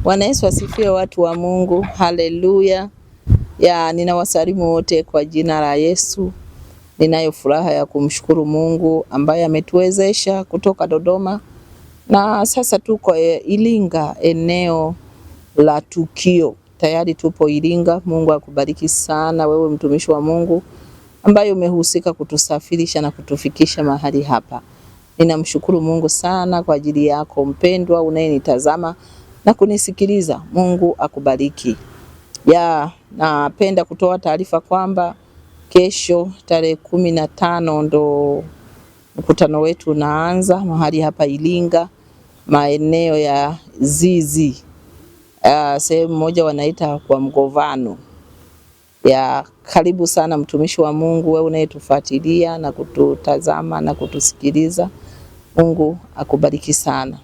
Bwana Yesu asifiwe, watu wa Mungu. Haleluya. Ninawasalimu wote kwa jina la Yesu. Ninayo furaha ya kumshukuru Mungu ambaye ametuwezesha kutoka Dodoma na sasa tuko Iringa, eneo la tukio. Tayari tupo Iringa. Mungu akubariki sana wewe mtumishi wa Mungu ambaye umehusika kutusafirisha na kutufikisha mahali hapa. Ninamshukuru Mungu sana kwa ajili yako mpendwa unayenitazama na kunisikiliza. Mungu akubariki. Napenda kutoa taarifa kwamba kesho tarehe 15 ndo mkutano wetu unaanza mahali hapa Iringa, maeneo ya Zizi. Sehemu moja wanaita kwa Mgovano. Karibu sana mtumishi wa Mungu wewe unayetufuatilia na kututazama na kutusikiliza. Mungu akubariki sana.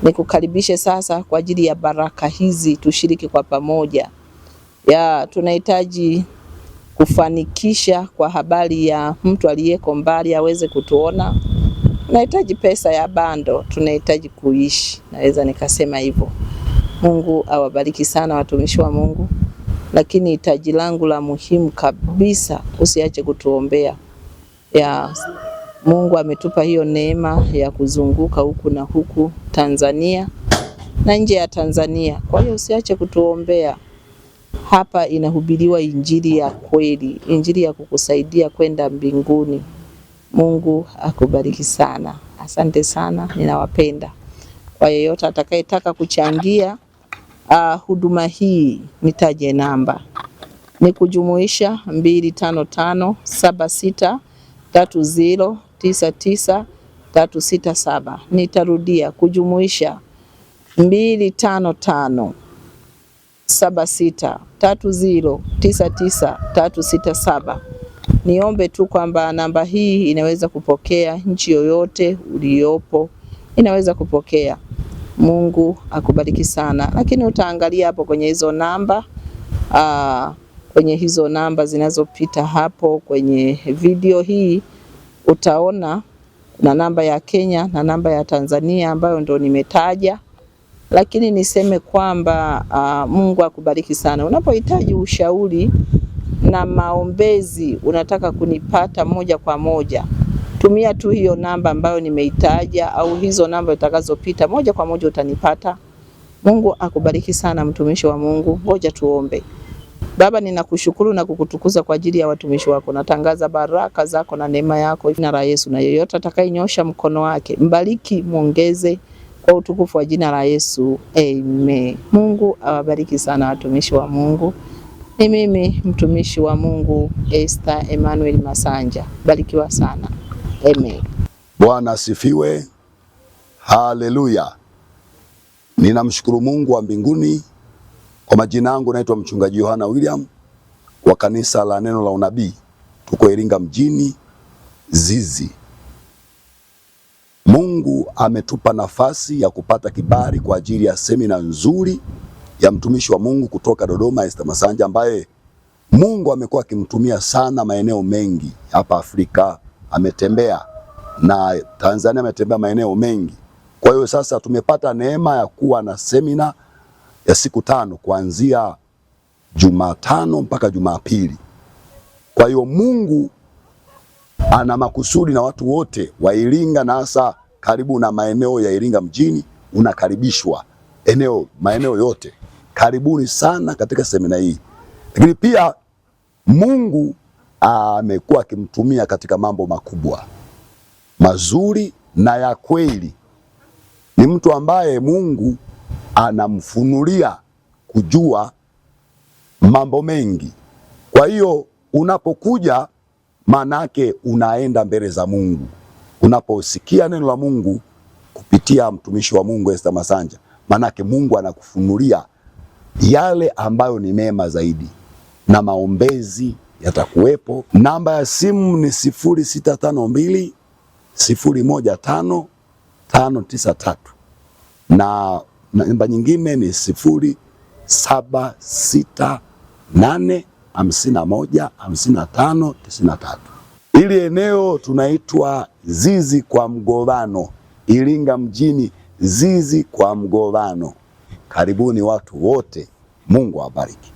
Nikukaribishe sasa kwa ajili ya baraka hizi, tushiriki kwa pamoja. Tunahitaji kufanikisha kwa habari ya mtu aliyeko mbali aweze kutuona. Tunahitaji pesa ya bando, tunahitaji kuishi. Naweza nikasema hivyo. Mungu awabariki sana watumishi wa Mungu. Lakini hitaji langu la muhimu kabisa, usiache kutuombea. Mungu ametupa hiyo neema ya kuzunguka huku na huku Tanzania na nje ya Tanzania. Kwa hiyo usiache kutuombea. Hapa inahubiriwa injili ya kweli, injili ya kukusaidia kwenda mbinguni. Mungu akubariki sana. Asante sana, ninawapenda. Kwa yeyote atakayetaka kuchangia huduma hii, nitaje namba. Ni kujumuisha 255 Nitarudia, kujumuisha 255 Niombe tu kwamba namba hii inaweza kupokea nchi yoyote uliopo, inaweza kupokea. Mungu akubariki sana. Lakini utaangalia hapo kwenye hizo namba, kwenye hizo namba zinazopita hapo kwenye video hii, utaona na namba ya Kenya na namba ya Tanzania ambayo ndo nimetaja. Lakini niseme kwamba Mungu akubariki sana. Unapohitaji ushauri na maombezi, unataka kunipata moja kwa moja, tumia tu hiyo namba ambayo nimeitaja au hizo namba utakazopita, moja kwa moja utanipata. Mungu akubariki sana mtumishi wa Mungu. Ngoja tuombe. Baba, ninakushukuru na kukutukuza kwa ajili ya watumishi wako. Natangaza baraka zako na neema yako jina la Yesu, na yeyote atakayenyosha mkono wake mbariki, muongeze kwa utukufu wa jina la Yesu. Amen. Mungu awabariki sana watumishi wa Mungu. Ni mimi mtumishi wa Mungu Esther Emmanuel Masanja. Barikiwa sana. Amen. Bwana asifiwe. Haleluya. Ninamshukuru Mungu wa mbinguni. Kwa majina yangu naitwa mchungaji Yohana William wa kanisa la Neno la Unabii. Tuko Iringa mjini, Zizi. Mungu ametupa nafasi ya kupata kibali kwa ajili ya semina nzuri ya mtumishi wa Mungu kutoka Dodoma, Esther Masanja, ambaye Mungu amekuwa akimtumia sana maeneo mengi hapa Afrika. Ametembea na Tanzania, ametembea maeneo mengi. Kwa hiyo sasa tumepata neema ya kuwa na semina ya siku 5 kuanzia Jumatano mpaka Jumapili. Kwa hiyo Mungu ana makusudi na watu wote wa Iringa, na hasa karibu na maeneo ya Iringa mjini. Unakaribishwa maeneo yote. Karibuni sana katika semina hii. Lakini pia Mungu amekuwa akimtumia katika mambo makubwa, mazuri na ya kweli. Ni mtu ambaye Mungu anamfunulia kujua mambo mengi. Kwa hiyo unapokuja, manake unaenda mbele za Mungu. Unaposikia neno la Mungu kupitia mtumishi wa Mungu Esther Masanja, manake Mungu anakufunulia yale ambayo ni mema zaidi, na maombezi yatakuwepo. Namba ya simu ni 0652 015 593 na namba nyingine ni 0768 51 55 93. Ili eneo tunaitwa Zizi kwa Mgovano, Iringa mjini, Zizi kwa Mgovano. Karibuni watu wote, Mungu awabariki.